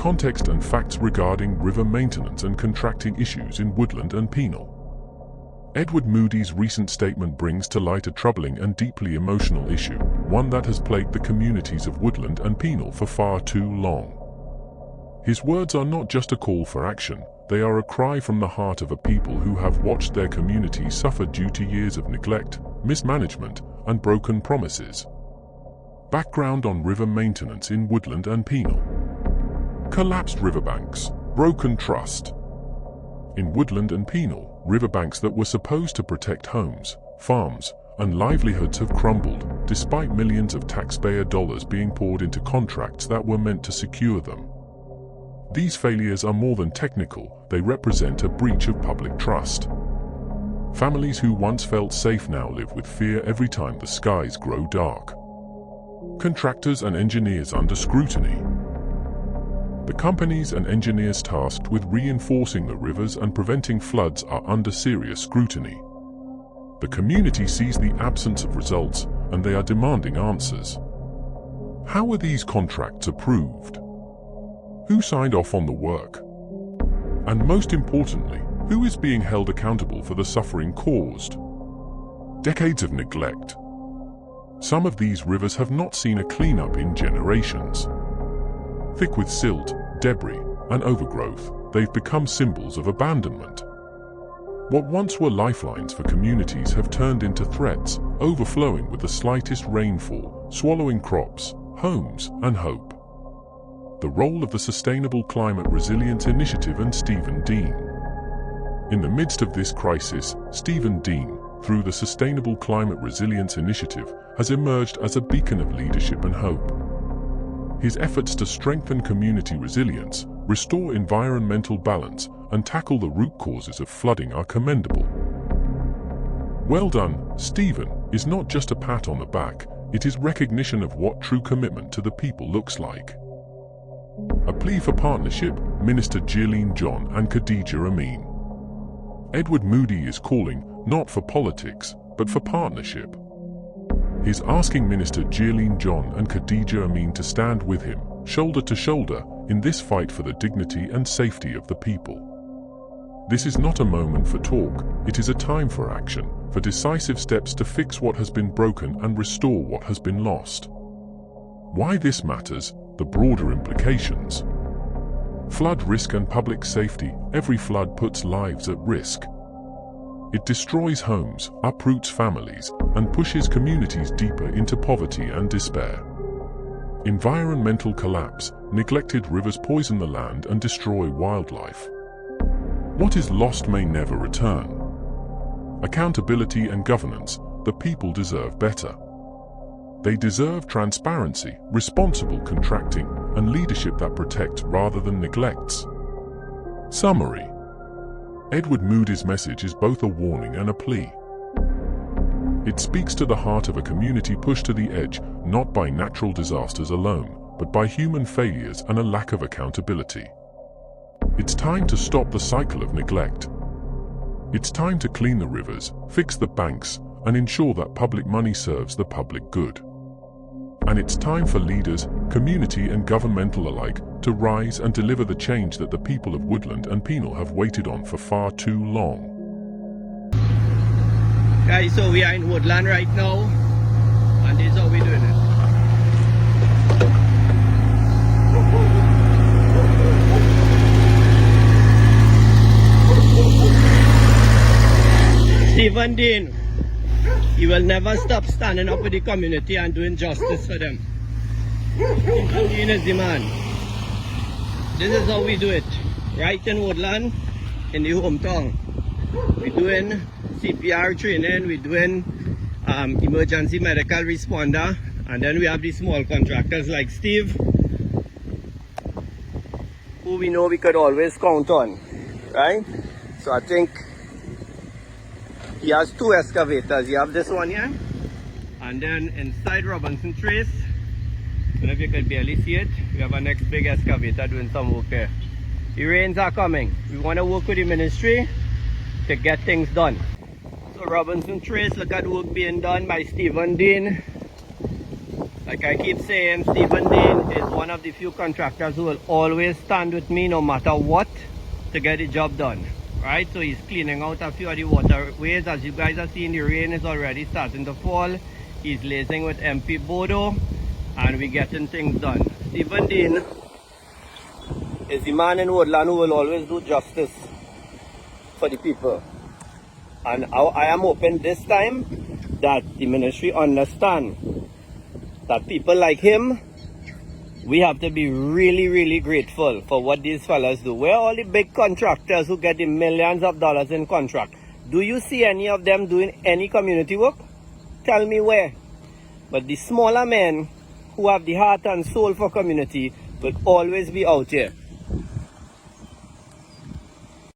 context and facts regarding river maintenance and contracting issues in Woodland and Penal. Edward Moodie's recent statement brings to light a troubling and deeply emotional issue, one that has plagued the communities of Woodland and Penal for far too long. His words are not just a call for action, they are a cry from the heart of a people who have watched their communities suffer due to years of neglect, mismanagement, and broken promises. Background on river maintenance in Woodland and Penal. Collapsed riverbanks, broken trust. In Woodland and Penal, riverbanks that were supposed to protect homes, farms, and livelihoods have crumbled, despite millions of taxpayer dollars being poured into contracts that were meant to secure them. These failures are more than technical, they represent a breach of public trust. Families who once felt safe now live with fear every time the skies grow dark. Contractors and engineers under scrutiny. The companies and engineers tasked with reinforcing the rivers and preventing floods are under serious scrutiny. The community sees the absence of results, and they are demanding answers. How were these contracts approved? Who signed off on the work? And most importantly, who is being held accountable for the suffering caused? Decades of neglect. Some of these rivers have not seen a cleanup in generations. Thick with silt, debris, and overgrowth, they've become symbols of abandonment. What once were lifelines for communities have turned into threats, overflowing with the slightest rainfall, swallowing crops, homes, and hope. The role of the Sustainable Climate Resilience Initiative and Stephen Dean. In the midst of this crisis, Stephen Dean, through the Sustainable Climate Resilience Initiative, has emerged as a beacon of leadership and hope. His efforts to strengthen community resilience, restore environmental balance, and tackle the root causes of flooding are commendable. Well done, Stephen, is not just a pat on the back, it is recognition of what true commitment to the people looks like. A plea for partnership, Minister Jearlene John and Kadija Ameen. Edward Moodie is calling, not for politics, but for partnership. He's asking Minister Jearlene John and Kadija Ameen to stand with him, shoulder to shoulder, in this fight for the dignity and safety of the people. This is not a moment for talk, it is a time for action, for decisive steps to fix what has been broken and restore what has been lost. Why this matters, the broader implications. Flood risk and public safety, every flood puts lives at risk. It destroys homes, uproots families, and pushes communities deeper into poverty and despair. Environmental collapse, neglected rivers poison the land and destroy wildlife. What is lost may never return. Accountability and governance, the people deserve better. They deserve transparency, responsible contracting, and leadership that protects rather than neglects. Summary. Edward Moodie's message is both a warning and a plea. It speaks to the heart of a community pushed to the edge, not by natural disasters alone, but by human failures and a lack of accountability. It's time to stop the cycle of neglect. It's time to clean the rivers, fix the banks, and ensure that public money serves the public good. And it's time for leaders, community and governmental alike, to rise and deliver the change that the people of Woodland and Penal have waited on for far too long. Guys, so we are in Woodland right now, and this is how we're doing it. Stephen Dean, he will never stop standing up with the community and doing justice for them. Stephen Dean is the man. This is how we do it. Right in Woodland, in the hometown. We're doing CPR training, we're doing emergency medical responder, and then we have the small contractors like Steve, who we know we could always count on, right? So I think he has two excavators. You have this one here, and then inside Robinson Trace, I don't know if you can barely see it, we have a next big excavator doing some work there. The rains are coming. We want to work with the ministry to get things done. So Robinson Trace, look at work being done by Stephen Dean. Like I keep saying, Stephen Dean is one of the few contractors who will always stand with me no matter what to get the job done. Right? So he's cleaning out a few of the waterways. As you guys are seeing, the rain is already starting to fall. He's liaising with MP Bodo and we're getting things done. Stephen Dean is the man in Woodland who will always do justice for the people. And I am hoping this time that the ministry understand that people like him, we have to be really, really grateful for what these fellas do. Where are all the big contractors who get the millions of dollars in contract? Do you see any of them doing any community work? Tell me where. But the smaller men who have the heart and soul for community will always be out here.